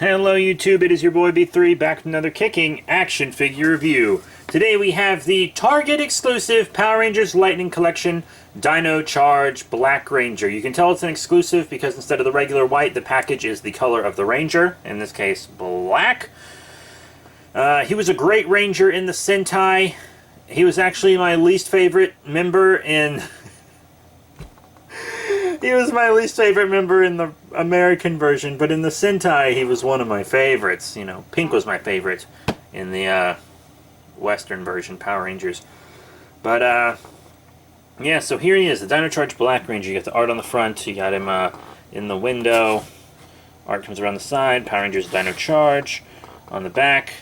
Hello YouTube, it is your boy B3 back with another kicking action figure review. Today we have the Target exclusive Power Rangers Lightning Collection Dino Charge Black Ranger. You can tell it's an exclusive because instead of the regular white, the package is the color of the Ranger, in this case black. He was a great Ranger in the Sentai. He was actually my least favorite member in... He was my least favorite member in the American version, but in the Sentai, he was one of my favorites. You know, Pink was my favorite in the Western version, Power Rangers. But, yeah, so here he is, the Dino Charge Black Ranger. You got the art on the front, you got him in the window. Art comes around the side, Power Rangers Dino Charge. On the back,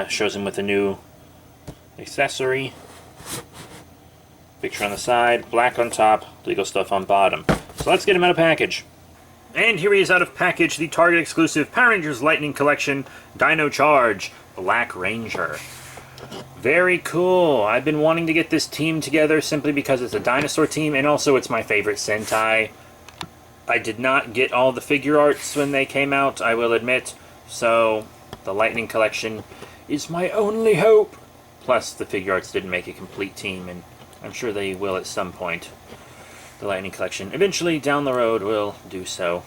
shows him with a new accessory. Picture on the side, black on top, legal stuff on bottom. So let's get him out of package. And here he is out of package, the Target exclusive Power Rangers Lightning Collection Dino Charge Black Ranger. Very cool. I've been wanting to get this team together simply because it's a dinosaur team and also it's my favorite Sentai. I did not get all the figure arts when they came out, I will admit, so the Lightning Collection is my only hope. Plus the figure arts didn't make a complete team, and I'm sure they will at some point. The Lightning Collection eventually down the road will do so.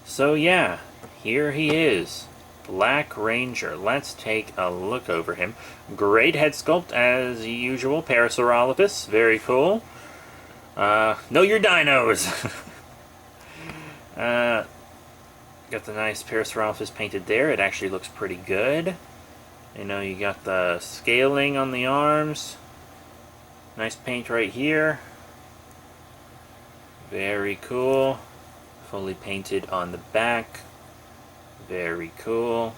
So yeah, here he is. Black Ranger. Let's take a look over him. Great head sculpt as usual. Parasaurolophus. Very cool. Know your dinos! Got the nice Parasaurolophus painted there. It actually looks pretty good. You know, you got the scaling on the arms. Nice paint right here. Very cool. Fully painted on the back. Very cool.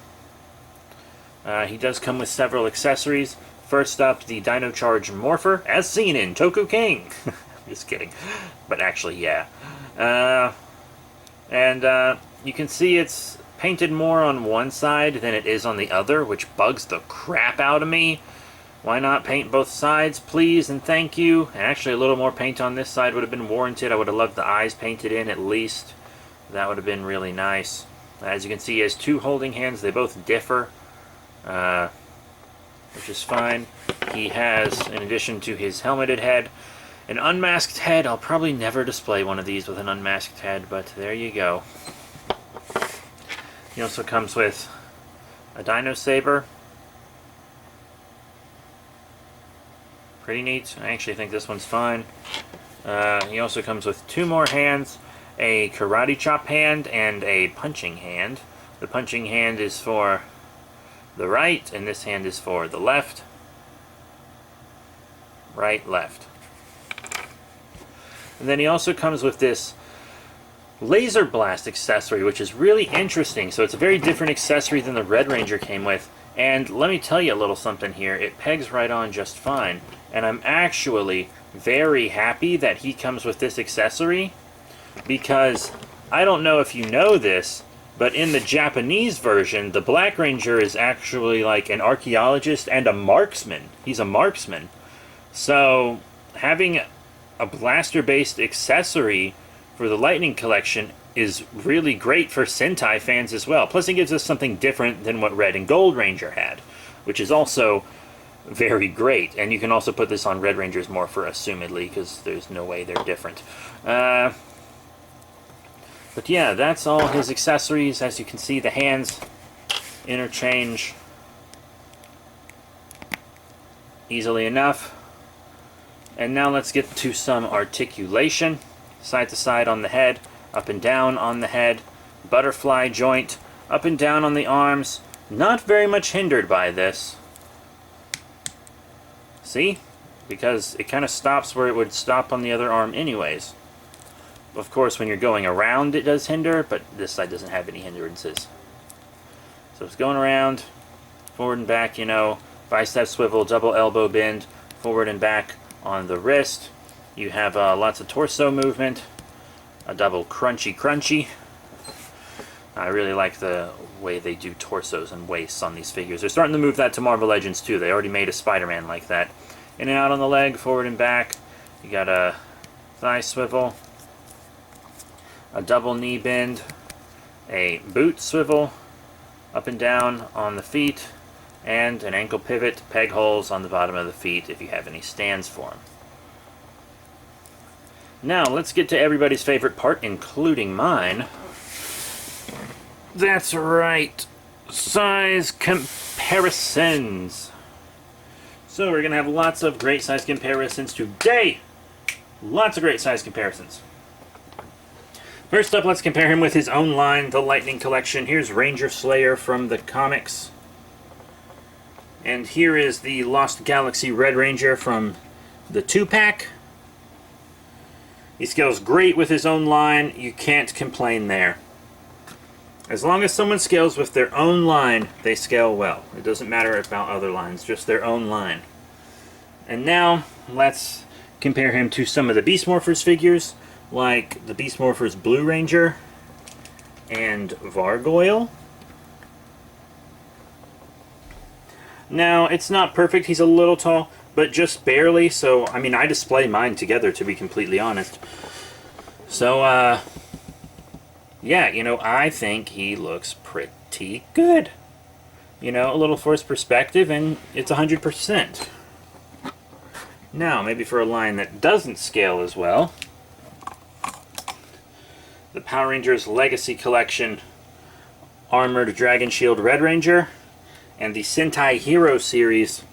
He does come with several accessories. First up, the Dino Charge Morpher, as seen in Toku King. Just kidding. But actually, yeah. You can see it's painted more on one side than it is on the other, which bugs the crap out of me. Why not paint both sides, please, and thank you? And actually, a little more paint on this side would have been warranted. I would have loved the eyes painted in, at least. That would have been really nice. As you can see, he has two holding hands. They both differ, which is fine. He has, in addition to his helmeted head, an unmasked head. I'll probably never display one of these with an unmasked head, but there you go. He also comes with a Dino Saber. Pretty neat. I actually think this one's fine. He also comes with two more hands, a karate chop hand and a punching hand. The punching hand is for the right, and this hand is for the left. Right, left. And then he also comes with this laser blast accessory, which is really interesting. So it's a very different accessory than the Red Ranger came with. And let me tell you a little something here. It pegs right on just fine. And I'm actually very happy that he comes with this accessory, because I don't know if you know this, but in the Japanese version, the Black Ranger is actually like an archaeologist and a marksman. He's a marksman. So having a blaster-based accessory for the Lightning Collection is really great for Sentai fans as well. Plus it gives us something different than what Red and Gold Ranger had, which is also very great. And you can also put this on Red Ranger's Morpher, assumedly, because there's no way they're different. But yeah, that's all his accessories. As you can see, the hands interchange easily enough. And now let's get to some articulation. Side to side on the head, up and down on the head, butterfly joint, up and down on the arms. Not very much hindered by this. See? Because it kind of stops where it would stop on the other arm anyways. Of course, when you're going around, it does hinder, but this side doesn't have any hindrances. So it's going around, forward and back, you know, bicep swivel, double elbow bend, forward and back on the wrist. You have lots of torso movement, a double crunchy. I really like the way they do torsos and waists on these figures. They're starting to move that to Marvel Legends too. They already made a Spider-Man like that. In and out on the leg, forward and back. You got a thigh swivel, a double knee bend, a boot swivel up and down on the feet, and an ankle pivot, peg holes on the bottom of the feet if you have any stands for them. Now let's get to everybody's favorite part, including mine. That's right, size comparisons. So we're going to have lots of great size comparisons today. Lots of great size comparisons. First up, let's compare him with his own line, the Lightning Collection. Here's Ranger Slayer from the comics. And here is the Lost Galaxy Red Ranger from the 2-pack. He scales great with his own line. You can't complain there. As long as someone scales with their own line, they scale well. It doesn't matter about other lines, just their own line. And now, let's compare him to some of the Beast Morphers figures, like the Beast Morphers Blue Ranger and Vargoyle. Now, it's not perfect. He's a little tall, but just barely. So, I mean, I display mine together, to be completely honest. So, yeah, you know, I think he looks pretty good. You know, a little forced perspective, and it's 100%. Now, maybe for a line that doesn't scale as well, the Power Rangers Legacy Collection Armored Dragon Shield Red Ranger, and the Sentai Hero Series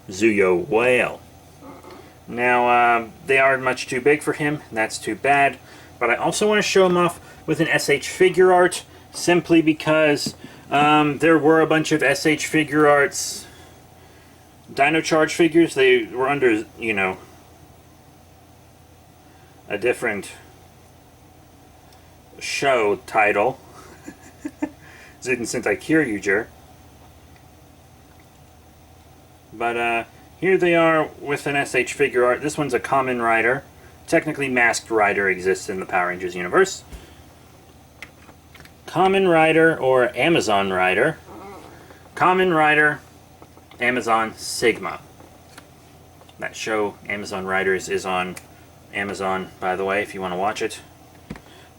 Zuyo Whale. Now, they are much too big for him, and that's too bad, but I also want to show him off with an SH figure art, simply because there were a bunch of SH figure arts, Dino Charge figures. They were under, you know, a different show title, Zuden Sentai Kyryuger. But here they are with an SH figure art. This one's a Common Rider. Technically, Masked Rider exists in the Power Rangers universe. Common Rider or Amazon Rider. Common Rider, Amazon Sigma. That show, Amazon Riders, is on Amazon, by the way, if you want to watch it.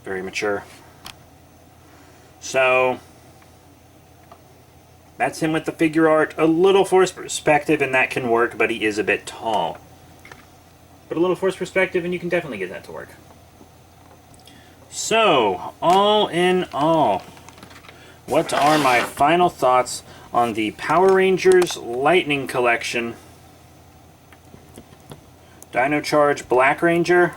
Very mature. So, that's him with the figure art. A little forced perspective, and that can work, but he is a bit tall. But a little forced perspective, and you can definitely get that to work. So, all in all, what are my final thoughts on the Power Rangers Lightning Collection Dino Charge Black Ranger?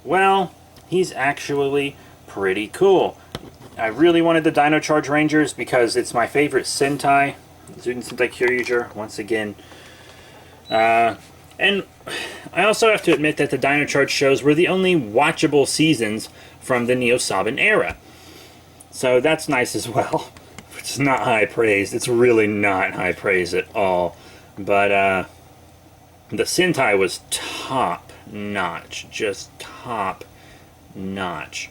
Well, he's actually pretty cool. I really wanted the Dino Charge Rangers because it's my favorite Sentai, Zuden Sentai Kyryuger, once again. And I also have to admit that the Dino Charge shows were the only watchable seasons from the Neo-Saban era. So that's nice as well. It's not high praise. It's really not high praise at all. But the Sentai was top-notch. Just top-notch.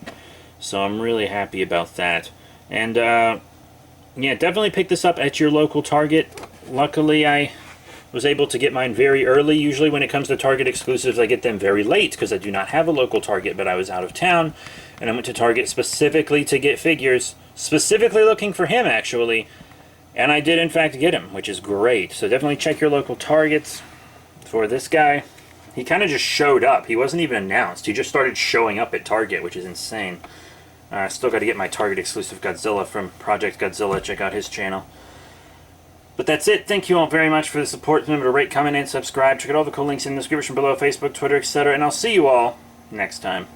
So I'm really happy about that. And yeah, definitely pick this up at your local Target. Luckily, I was able to get mine very early. Usually when it comes to Target exclusives, I get them very late because I do not have a local Target, but I was out of town, and I went to Target specifically to get figures, specifically looking for him, actually, and I did, in fact, get him, which is great. So definitely check your local Targets for this guy. He kind of just showed up. He wasn't even announced. He just started showing up at Target, which is insane. I still got to get my Target exclusive Godzilla from Project Godzilla. Check out his channel. But that's it. Thank you all very much for the support. Remember to rate, comment, and subscribe. Check out all the cool links in the description below, Facebook, Twitter, etc. And I'll see you all next time.